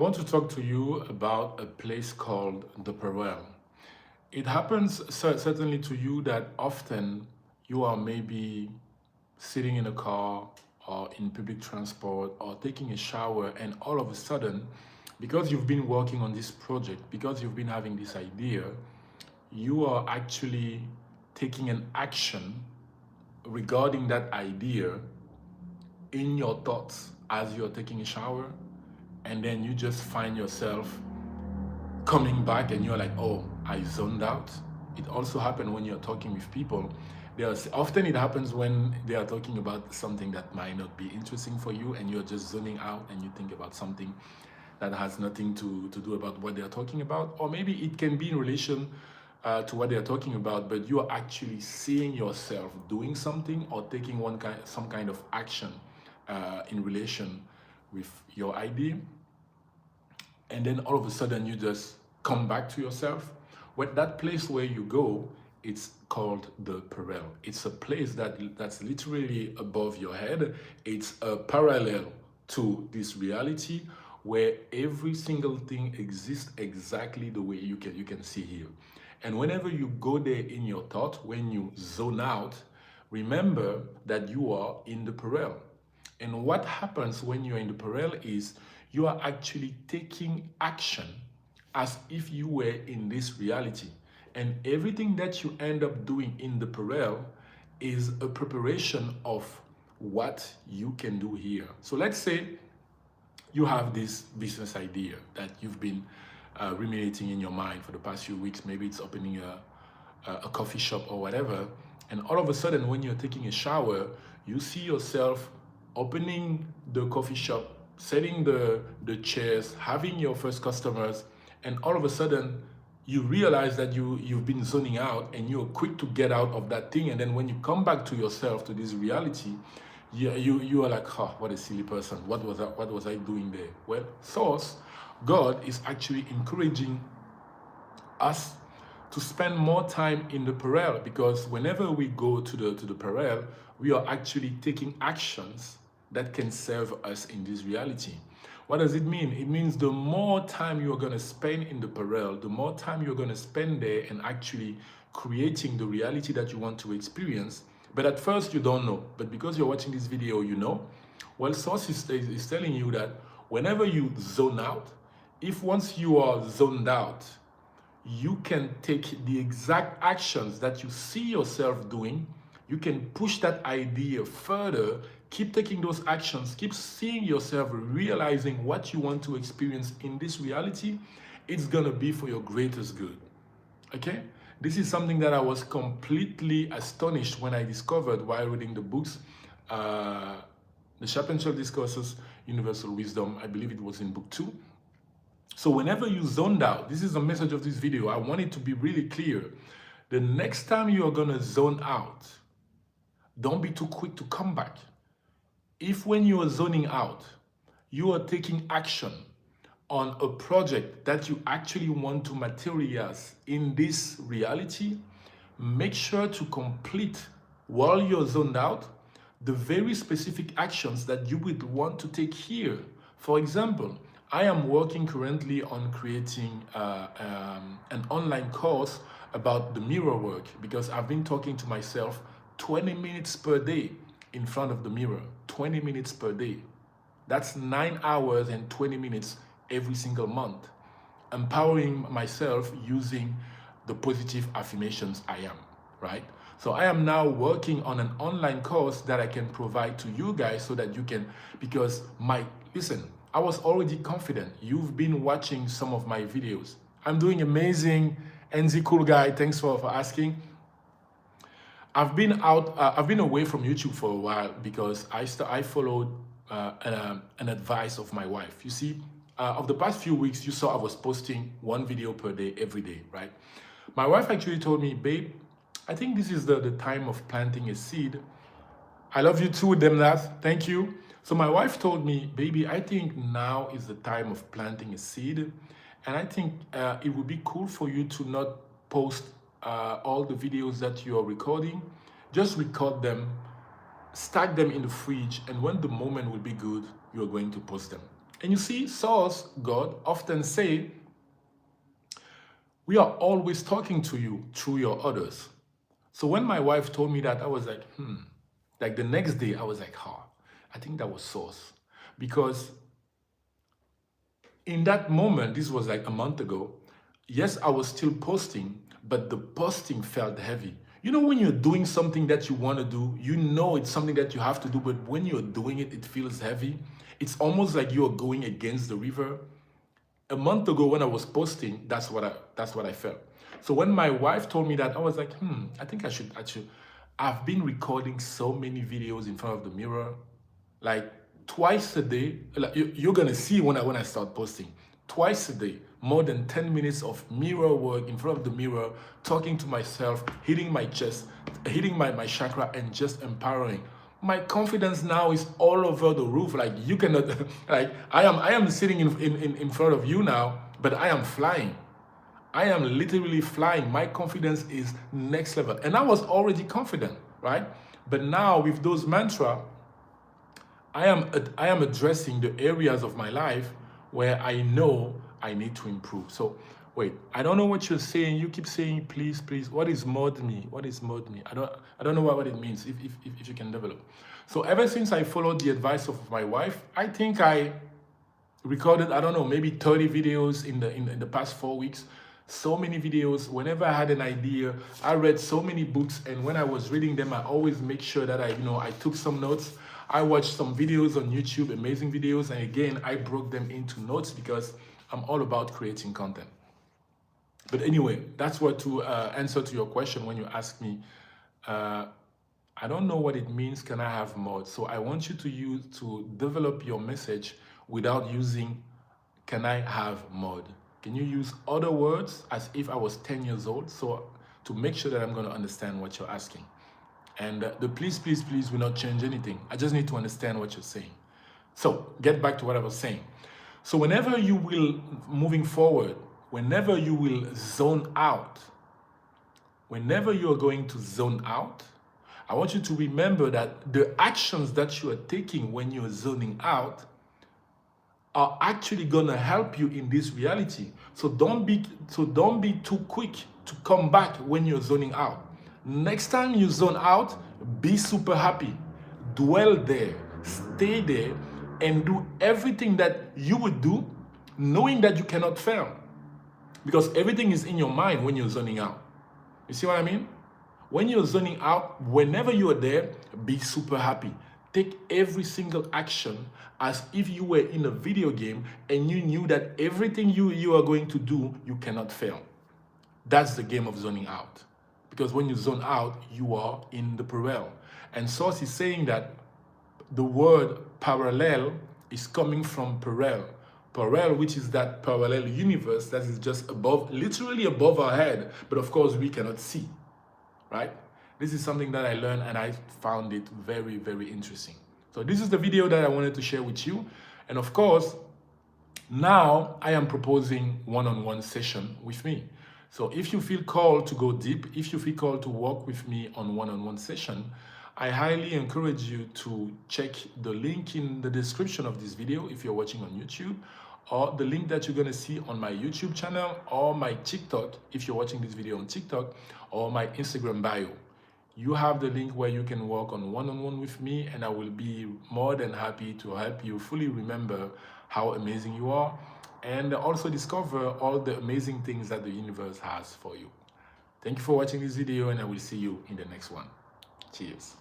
I want to talk to you about a place called the Parrel. It happens certainly to you that often you are maybe sitting in a car or in public transport or taking a shower, and all of a sudden, because you've been working on this project, because you've been having this idea, you are actually taking an action regarding that idea in your thoughts as you're taking a shower, and then you just find yourself coming back and you're like, oh, I zoned out. It also happens when you're talking with people. There's often it happens when they are talking about something that might not be interesting for you, and you're just zoning out and you think about something that has nothing to do about what they're talking about. Or maybe it can be in relation to what they're talking about, but you are actually seeing yourself doing something or taking some kind of action in relation with your idea, and then all of a sudden you just come back to yourself. Well, that place where you go, it's called the Parrel. It's a place that's literally above your head. It's a parallel to this reality where every single thing exists exactly the way you can see here. And whenever you go there in your thought, when you zone out, remember that you are in the Parrel. And what happens when you're in the Parrel is you are actually taking action as if you were in this reality. And everything that you end up doing in the Parrel is a preparation of what you can do here. So let's say you have this business idea that you've been ruminating in your mind for the past few weeks. Maybe it's opening a coffee shop or whatever. And all of a sudden, when you're taking a shower, you see yourself opening the coffee shop, setting the chairs, having your first customers, and all of a sudden you realize that you've been zoning out and you're quick to get out of that thing. And then when you come back to yourself, to this reality, you are like, oh, what a silly person. What was I doing there? Well, Source, God is actually encouraging us to spend more time in the Parrel, because whenever we go to the Parrel, we are actually taking actions that can serve us in this reality. What does it mean? It means the more time you're going to spend in the Parrel, the more time you're going to spend there and actually creating the reality that you want to experience. But at first you don't know. But because you're watching this video, you know. Well, Source is telling you that whenever you zone out, if once you are zoned out, you can take the exact actions that you see yourself doing. You can push that idea further, keep taking those actions, keep seeing yourself, realizing what you want to experience in this reality. It's gonna be for your greatest good, okay? This is something that I was completely astonished when I discovered while reading the books, The Sharp Discourses, Universal Wisdom. I believe it was in book 2. So whenever you zoned out, this is the message of this video. I want it to be really clear. The next time you are gonna zone out, don't be too quick to come back. If when you are zoning out, you are taking action on a project that you actually want to materialize in this reality, make sure to complete while you're zoned out the very specific actions that you would want to take here. For example, I am working currently on creating an online course about the mirror work, because I've been talking to myself 20 minutes per day in front of the mirror, 20 minutes per day. That's 9 hours and 20 minutes every single month, empowering myself using the positive affirmations I am, right? So I am now working on an online course that I can provide to you guys so that you can, because listen, I was already confident. You've been watching some of my videos. I'm doing amazing. NZ Cool Guy, thanks for asking. I've been away from YouTube for a while because I followed an advice of my wife. You see, of the past few weeks, you saw I was posting 1 video per day, every day, right? My wife actually told me, babe, I think this is the time of planting a seed. I love you too, Demnath. Thank you. So my wife told me, baby, I think now is the time of planting a seed. And I think it would be cool for you to not post all the videos that you are recording. Just record them, stack them in the fridge, and when the moment will be good, you're going to post them. And you see, source, God, often say, we are always talking to you through your others. So when my wife told me that, I was like, Like the next day, I was like, I think that was source. Because in that moment, this was like a month ago, yes, I was still posting, but the posting felt heavy. You know, when you're doing something that you want to do, you know it's something that you have to do, but when you're doing it, it feels heavy. It's almost like you're going against the river. A month ago when I was posting, that's what I felt. So when my wife told me that, I was like, I think I should. I've been recording so many videos in front of the mirror, like twice a day. Like you're gonna see when I start posting, twice a day, more than 10 minutes of mirror work in front of the mirror, talking to myself, hitting my chest, hitting my chakra, and just empowering. My confidence now is all over the roof. Like you cannot, like I am sitting in front of you now, but I am flying. I am literally flying. My confidence is next level. And I was already confident, right? But now with those mantra, I am addressing the areas of my life where I know I need to improve. So wait, I don't know what you're saying. You keep saying please, please. What is mod me? What is mod me? I don't know what it means if you can develop. So ever since I followed the advice of my wife, I think I recorded, I don't know, maybe 30 videos in the past 4 weeks. So many videos. Whenever I had an idea, I read so many books, and when I was reading them, I always make sure that I took some notes. I watched some videos on YouTube, amazing videos, and again, I broke them into notes because I'm all about creating content. But anyway, that's what to answer to your question when you ask me, I don't know what it means, can I have more? So I want you to develop your message without using can I have mod? Can you use other words as if I was 10 years old? So to make sure that I'm going to understand what you're asking. And the please, please, please will not change anything. I just need to understand what you're saying. So get back to what I was saying. So whenever you will, moving forward, whenever you will zone out, whenever you are going to zone out, I want you to remember that the actions that you are taking when you're zoning out are actually gonna help you in this reality. So don't be too quick to come back when you're zoning out. Next time you zone out, be super happy. Dwell there, stay there, and do everything that you would do, knowing that you cannot fail. Because everything is in your mind when you're zoning out. You see what I mean? When you're zoning out, whenever you are there, be super happy. Take every single action as if you were in a video game and you knew that everything you are going to do, you cannot fail. That's the game of zoning out. Because when you zone out, you are in the Parrel. And Source is saying that the word parallel is coming from Parrel. Parrel, which is that parallel universe that is just above, literally above our head, but of course we cannot see, right? This is something that I learned and I found it very, very interesting. So this is the video that I wanted to share with you. And of course, now I am proposing one-on-one session with me. So if you feel called to go deep, if you feel called to work with me on one-on-one session, I highly encourage you to check the link in the description of this video if you're watching on YouTube, or the link that you're going to see on my YouTube channel or my TikTok if you're watching this video on TikTok, or my Instagram bio. You have the link where you can work on one-on-one with me, and I will be more than happy to help you fully remember how amazing you are and also discover all the amazing things that the universe has for you. Thank you for watching this video, and I will see you in the next one. Cheers.